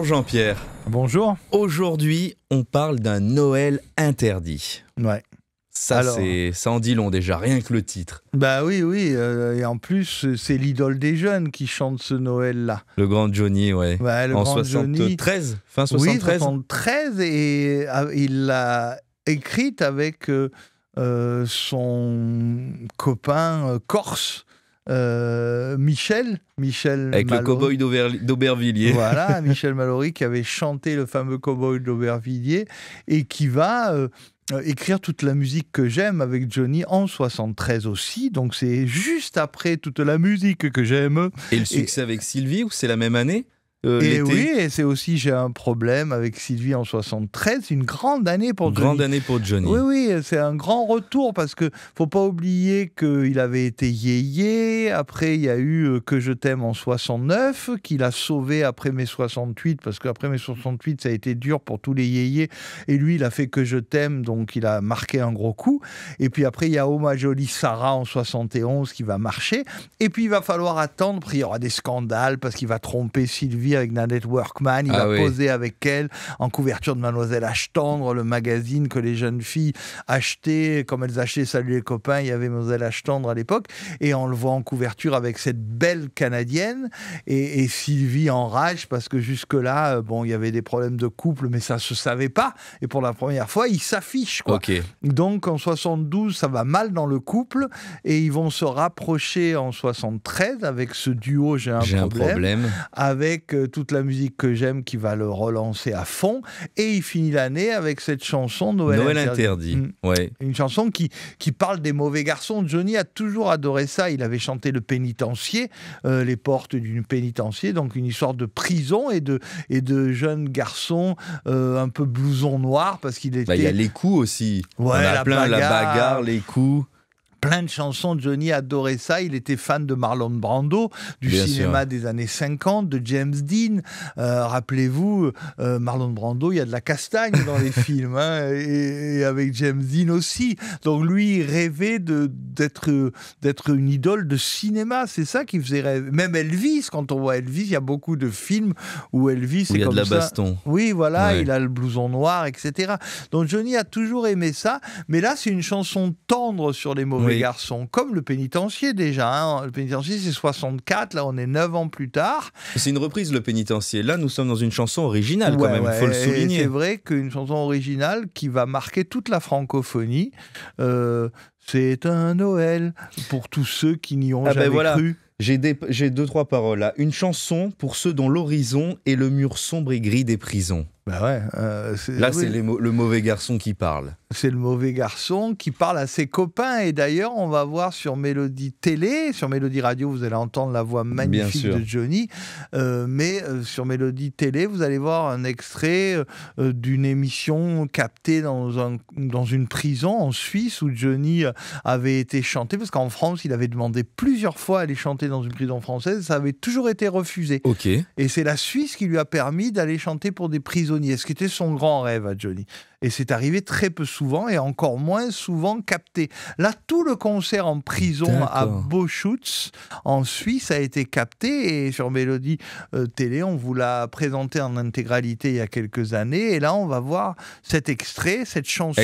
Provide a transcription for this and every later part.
Bonjour Jean-Pierre. Bonjour. Aujourd'hui, on parle d'un Noël interdit. Ouais. Ça en dit long déjà, rien que le titre. Bah oui, et en plus, c'est l'idole des jeunes qui chante ce Noël-là. Le grand Johnny, ouais. Le en grand 73, Johnny, fin 73. Oui, 73, et il l'a écrite avec son copain corse, Michel avec Mallory. le cow-boy d'Aubervilliers. Voilà, Michel Mallory qui avait chanté le fameux cow-boy d'Aubervilliers et qui va écrire toute la musique que j'aime avec Johnny en 73 aussi. Donc c'est juste après toute la musique que j'aime. Et le succès avec Sylvie, ou c'est la même année et oui, et c'est aussi J'ai un problème avec Sylvie en 73. C'est une grande année pour Johnny. Grande année pour Johnny. Oui, c'est un grand retour parce que faut pas oublier qu'il avait été yéyé. Après, il y a eu Que je t'aime en 69, qu'il a sauvé après mai 68, parce qu'après mai 68, ça a été dur pour tous les yéyés. Et lui, il a fait Que je t'aime, donc il a marqué un gros coup. Et puis après, il y a Oh ma jolie Sarah en 71 qui va marcher. Et puis, il va falloir attendre. Après, il y aura des scandales parce qu'il va tromper Sylvie avec Nanette Workman, il va poser avec elle en couverture de Mademoiselle H Tendre, le magazine que les jeunes filles achetaient, comme elles achetaient Salut les copains, il y avait Mademoiselle H Tendre à l'époque, et on le voit en couverture avec cette belle Canadienne, et Sylvie enrage parce que jusque-là, il y avait des problèmes de couple, mais ça se savait pas, et pour la première fois, ils s'affichent, quoi. Okay. Donc en 72, ça va mal dans le couple, et ils vont se rapprocher en 73 avec ce duo J'ai un problème. Avec toute la musique que j'aime qui va le relancer à fond, et il finit l'année avec cette chanson Noël interdit. Ouais. Une chanson qui parle des mauvais garçons. Johnny a toujours adoré ça. Il avait chanté Le Pénitencier, les portes d'une pénitencier, donc une histoire de prison et de jeunes garçons un peu blouson noir, parce qu'il était... Il y a les coups aussi. Ouais, la bagarre, les coups. Plein de chansons, Johnny adorait ça. Il était fan de Marlon Brando, du cinéma des années 50, de James Dean. Rappelez-vous, Marlon Brando, il y a de la castagne dans les films, et avec James Dean aussi. Donc lui, il rêvait d'être une idole de cinéma. C'est ça qu'il faisait rêver. Même Elvis, quand on voit Elvis, il y a beaucoup de films où Elvis est comme ça. Il y a de la baston. Oui, voilà, il a le blouson noir, etc. Donc Johnny a toujours aimé ça. Mais là, c'est une chanson tendre sur les mauvais garçons, comme Le Pénitencier déjà. Le Pénitencier, c'est 64, là on est 9 ans plus tard. C'est une reprise, Le Pénitencier. Là, nous sommes dans une chanson originale quand même, il faut le souligner. C'est vrai qu'une chanson originale qui va marquer toute la francophonie. C'est un Noël pour tous ceux qui n'y ont jamais cru. J'ai deux, trois paroles là. Une chanson pour ceux dont l'horizon est le mur sombre et gris des prisons. C'est le mauvais garçon qui parle. C'est le mauvais garçon qui parle à ses copains. Et d'ailleurs, on va voir sur Mélodie Télé, sur Mélodie Radio, vous allez entendre la voix magnifique de Johnny. Mais sur Mélodie Télé, vous allez voir un extrait d'une émission captée dans une prison en Suisse où Johnny avait été chanté. Parce qu'en France, il avait demandé plusieurs fois à aller chanter dans une prison française. Ça avait toujours été refusé. Et c'est la Suisse qui lui a permis d'aller chanter pour des prisonniers. Ce qui était son grand rêve à Johnny. Et c'est arrivé très peu souvent et encore moins souvent capté. Là, tout le concert en prison à Boschutz, en Suisse, a été capté. Et sur Mélodie Télé, on vous l'a présenté en intégralité il y a quelques années. Et là, on va voir cet extrait, cette chanson.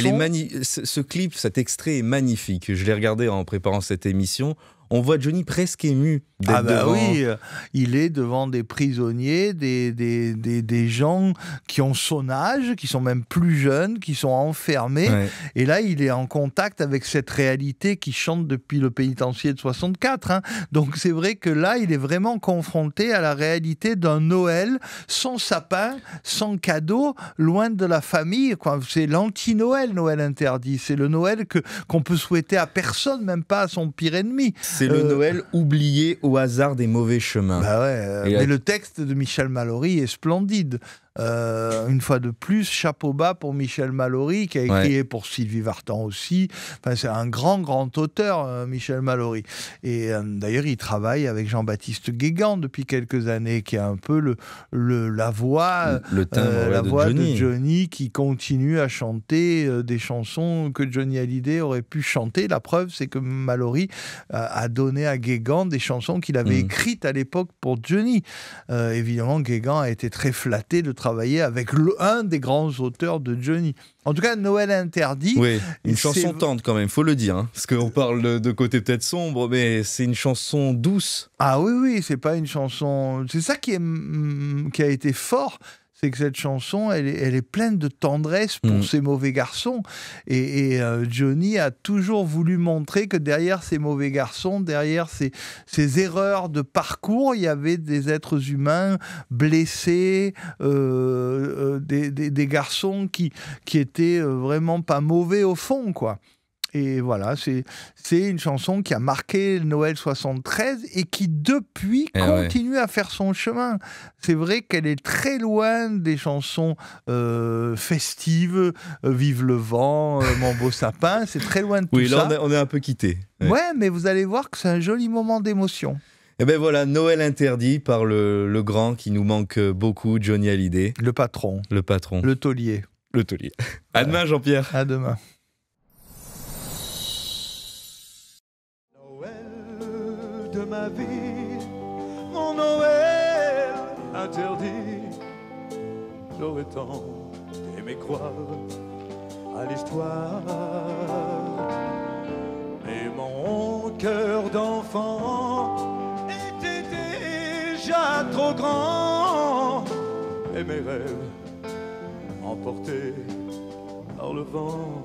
Ce clip, cet extrait est magnifique. Je l'ai regardé en préparant cette émission. On voit Johnny presque ému d'être devant... Oui, il est devant des prisonniers, des gens qui ont son âge, qui sont même plus jeunes, qui sont enfermés. Et là, il est en contact avec cette réalité qui chante depuis Le Pénitencier de 64. Donc c'est vrai que là, il est vraiment confronté à la réalité d'un Noël sans sapin, sans cadeau, loin de la famille. C'est l'anti-Noël, Noël interdit. C'est le Noël qu'on peut souhaiter à personne, même pas à son pire ennemi. C'est le Noël oublié au hasard des mauvais chemins. Mais le texte de Michel Mallory est splendide. Une fois de plus, chapeau bas pour Michel Mallory, qui a écrit pour Sylvie Vartan aussi. Enfin, c'est un grand auteur, Michel Mallory. Et d'ailleurs, il travaille avec Jean-Baptiste Guégan depuis quelques années, qui a un peu la voix, de Johnny, qui continue à chanter des chansons que Johnny Hallyday aurait pu chanter. La preuve, c'est que Mallory a donné à Guégan des chansons qu'il avait écrites à l'époque pour Johnny. Évidemment, Guégan a été très flatté de travailler avec un des grands auteurs de Johnny. En tout cas, Noël interdit. Oui, une chanson tendre quand même, faut le dire. Hein, parce qu'on parle de côté peut-être sombre, mais c'est une chanson douce. Ah oui, c'est pas une chanson... C'est ça qui a été fort. C'est que cette chanson, elle est pleine de tendresse pour ces mauvais garçons. Et Johnny a toujours voulu montrer que derrière ces mauvais garçons, derrière ces erreurs de parcours, il y avait des êtres humains blessés, des garçons qui étaient vraiment pas mauvais au fond, quoi. Et voilà, c'est une chanson qui a marqué Noël 73 et qui, depuis, continue à faire son chemin. C'est vrai qu'elle est très loin des chansons festives, Vive le vent, Mon beau sapin, c'est très loin de tout ça. Oui, là, on est un peu quitté. Ouais, mais vous allez voir que c'est un joli moment d'émotion. Et ben voilà, Noël interdit par le grand qui nous manque beaucoup, Johnny Hallyday. Le patron. Le patron. Le taulier. Le taulier. À demain, Jean-Pierre. À demain. De ma vie, mon Noël interdit. J'aurais tant aimé croire à l'histoire, mais mon cœur d'enfant était déjà trop grand et mes rêves emportés par le vent.